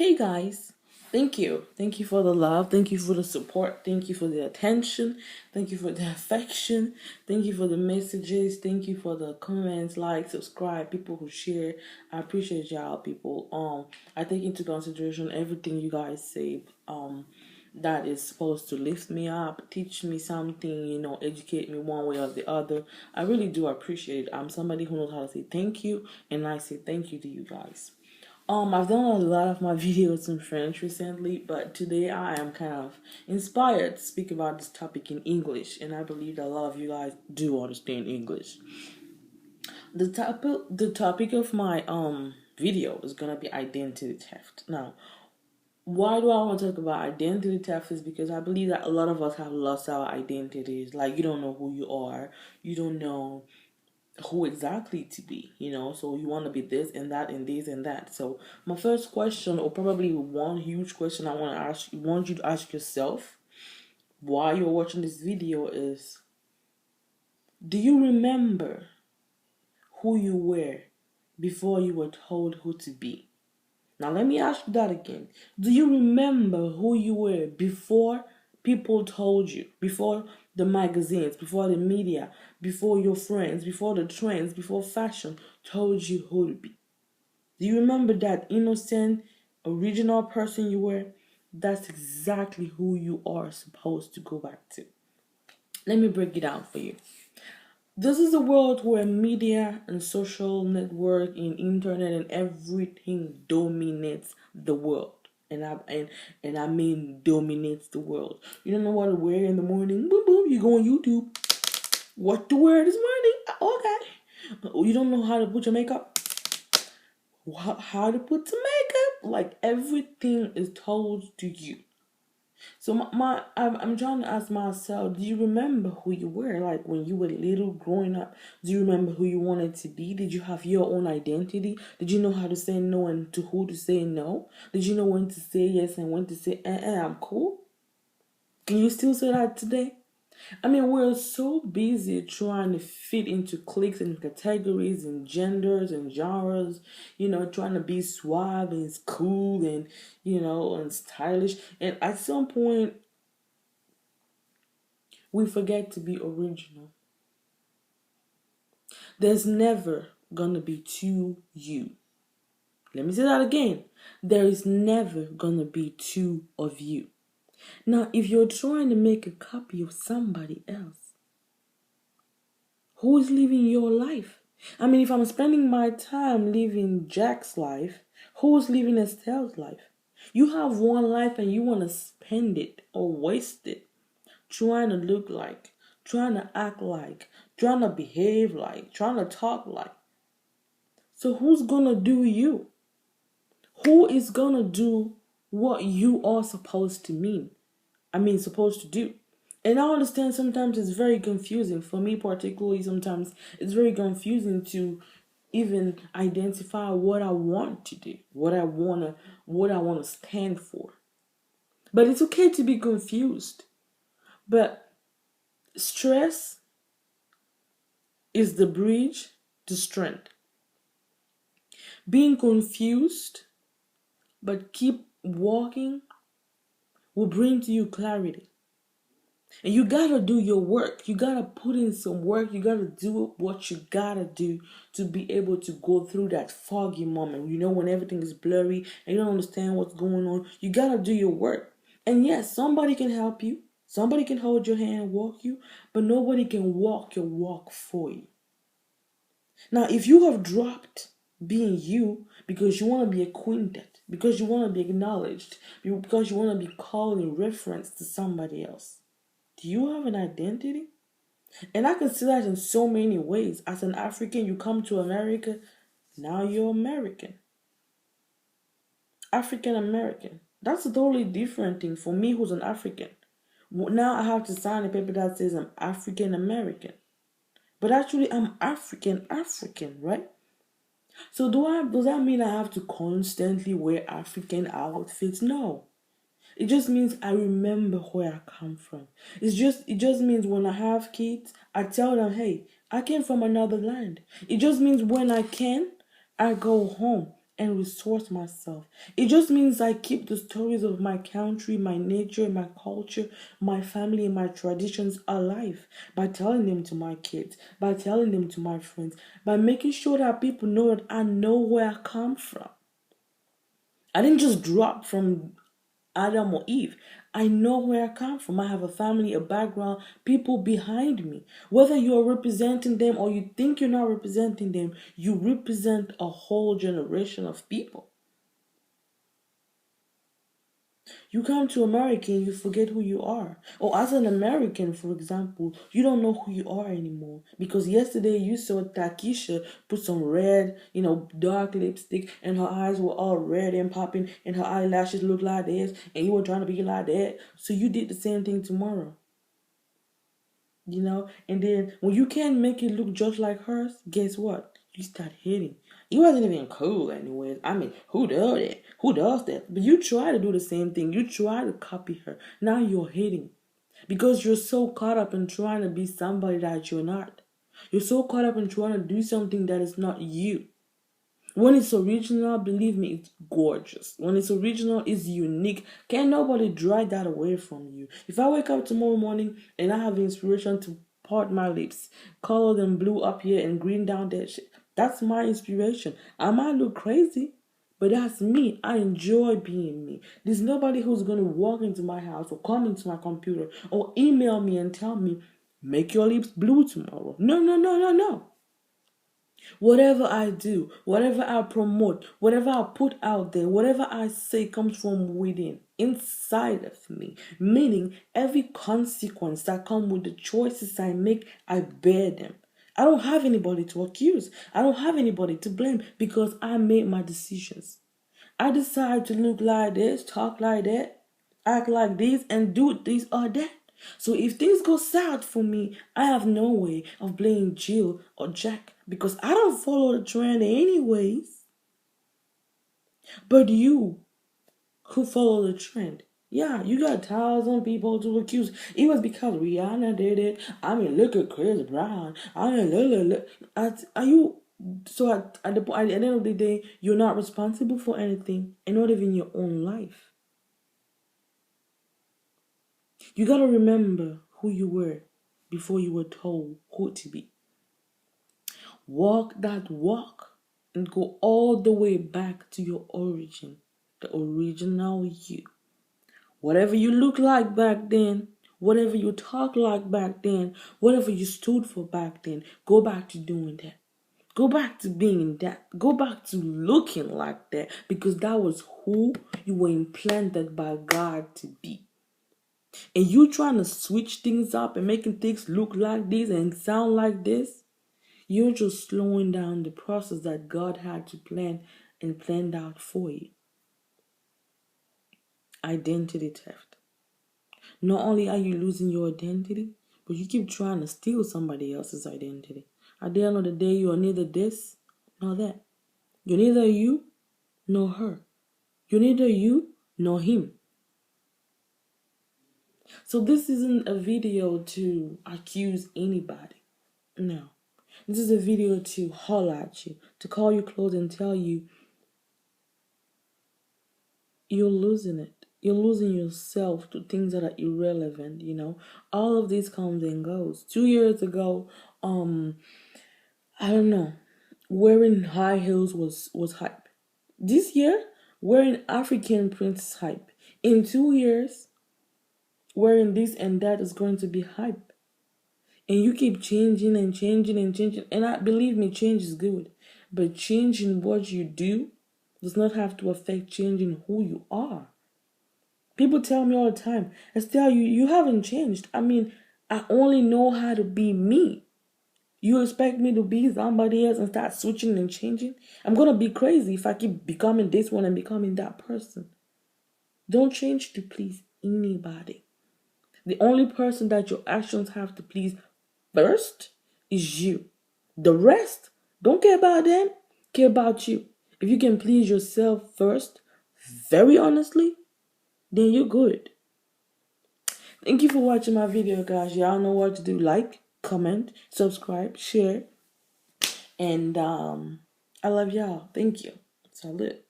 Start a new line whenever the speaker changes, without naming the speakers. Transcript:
Hey guys, thank you. Thank you for the love. Thank you for the support. Thank you for the attention. Thank you for the affection. Thank you for the messages. Thank you for the comments, like, subscribe, people who share. I appreciate y'all people. I take into consideration everything you guys say. That is supposed to lift me up, teach me something, educate me one way or the other. I really do appreciate it. I'm somebody who knows how to say thank you, and I say thank you to you guys. I've done a lot of my videos in French recently, but today I am kind of inspired to speak about this topic in English, and I believe that a lot of you guys do understand English. The topic of my video is gonna be identity theft. Now, why do I want to talk about identity theft is because I believe that a lot of us have lost our identities. Like, you don't know who you are, you don't know who exactly to be, so you want to be this and that and this and that. So my first question, or probably one huge question I want you to ask yourself while you're watching this video is, do you remember who you were before you were told who to be? Now let me ask you that again. Do you remember who you were before people told you, before the magazines, before the media, before your friends, before the trends, before fashion told you who to be? Do you remember that innocent, original person you were? That's exactly who you are supposed to go back to. Let me break it down for you. This is a world where media and social network and internet and everything dominates the world. And I mean dominates the world. You don't know what to wear in the morning. Boom boom, you go on YouTube. What to wear this morning? Okay. You don't know how to put your makeup. How to put some makeup. Like, everything is told to you. So I'm trying to ask myself, do you remember who you were? Like, when you were little growing up, do you remember who you wanted to be? Did you have your own identity? Did you know how to say no and to who to say no? Did you know when to say yes and when to say, I'm cool? Can you still say that today? I mean, we're so busy trying to fit into cliques and categories and genders and genres, trying to be suave and cool and, and stylish. And at some point, we forget to be original. There's never gonna be two you. Let me say that again. There is never gonna be two of you. Now, if you're trying to make a copy of somebody else, who is living your life? I mean, if I'm spending my time living Jack's life, who's living Estelle's life? You have one life and you want to spend it or waste it trying to look like, trying to act like, trying to behave like, trying to talk like. So who's gonna do you? Who is gonna do what you are supposed to supposed to do? And I understand sometimes it's very confusing. For me particularly, sometimes it's very confusing to even identify what I want to do, what I wanna stand for. But it's okay to be confused. But stress is the bridge to strength. Being confused but keep walking will bring to you clarity. And you gotta do your work. You gotta put in some work. You gotta do what you gotta do to be able to go through that foggy moment. When everything is blurry and you don't understand what's going on. You gotta do your work. And yes, somebody can help you. Somebody can hold your hand and walk you. But nobody can walk your walk for you. Now, if you have dropped being you because you want to be acquainted, because you want to be acknowledged, because you want to be called in reference to somebody else, do you have an identity? And I can see that in so many ways. As an African, you come to America, now you're American. African American. That's a totally different thing for me who's an African. Now I have to sign a paper that says I'm African American. But actually, I'm African, right? So does that mean I have to constantly wear African outfits? No. It just means I remember where I come from. It just means when I have kids, I tell them, hey, I came from another land. It just means when I can, I go home and resource myself. It just means I keep the stories of my country, my nature, my culture, my family, and my traditions alive by telling them to my kids, by telling them to my friends, by making sure that people know that I know where I come from. I didn't just drop from Adam or Eve. I know where I come from. I have a family, a background, people behind me. Whether you're representing them or you think you're not representing them, you represent a whole generation of people. You come to America and you forget who you are. Or as an American, for example, you don't know who you are anymore. Because yesterday you saw Takisha put some red, dark lipstick and her eyes were all red and popping and her eyelashes looked like this and you were trying to be like that. So you did the same thing tomorrow. And then when you can't make it look just like hers, guess what? You start hating. It wasn't even cool anyways. I mean, who does that? Who does that? But you try to do the same thing. You try to copy her. Now you're hating. Because you're so caught up in trying to be somebody that you're not. You're so caught up in trying to do something that is not you. When it's original, believe me, it's gorgeous. When it's original, it's unique. Can't nobody drag that away from you. If I wake up tomorrow morning and I have the inspiration to part my lips, color them blue up here and green down that shit, that's my inspiration. I might look crazy, but that's me. I enjoy being me. There's nobody who's going to walk into my house or come into my computer or email me and tell me, make your lips blue tomorrow. No, no, no, no, no. Whatever I do, whatever I promote, whatever I put out there, whatever I say comes from within, inside of me. Meaning every consequence that comes with the choices I make, I bear them. I don't have anybody to accuse. I don't have anybody to blame because I made my decisions. I decide to look like this, talk like that, act like this, and do this or that. So if things go south for me, I have no way of blaming Jill or Jack because I don't follow the trend anyways. But you who follow the trend, yeah, you got 1,000 people to accuse. It was because Rihanna did it. I mean, look at Chris Brown. I mean, look. Are you... So at the end of the day, you're not responsible for anything, and not even your own life. You gotta remember who you were before you were told who to be. Walk that walk and go all the way back to your origin, the original you. Whatever you look like back then, whatever you talk like back then, whatever you stood for back then, go back to doing that. Go back to being that. Go back to looking like that because that was who you were implanted by God to be. And you trying to switch things up and making things look like this and sound like this, you're just slowing down the process that God had to plan and planned out for you. Identity theft. Not only are you losing your identity, but you keep trying to steal somebody else's identity. At the end of the day, you are neither this nor that. You're neither you nor her. You're neither you nor him. So this isn't a video to accuse anybody. No. This is a video to holler at you, to call you close and tell you you're losing it. You're losing yourself to things that are irrelevant, All of this comes and goes. 2 years ago, I don't know, wearing high heels was hype. This year, wearing African prints is hype. In 2 years, wearing this and that is going to be hype. And you keep changing and changing and changing. And believe me, change is good. But changing what you do does not have to affect changing who you are. People tell me all the time, Estelle, you haven't changed. I mean, I only know how to be me. You expect me to be somebody else and start switching and changing? I'm going to be crazy if I keep becoming this one and becoming that person. Don't change to please anybody. The only person that your actions have to please first is you. The rest, don't care about them, care about you. If you can please yourself first, very honestly, then you're good. Thank you for watching my video, guys. Y'all know what to do. Like, comment, subscribe, share. And I love y'all. Thank you. Salute.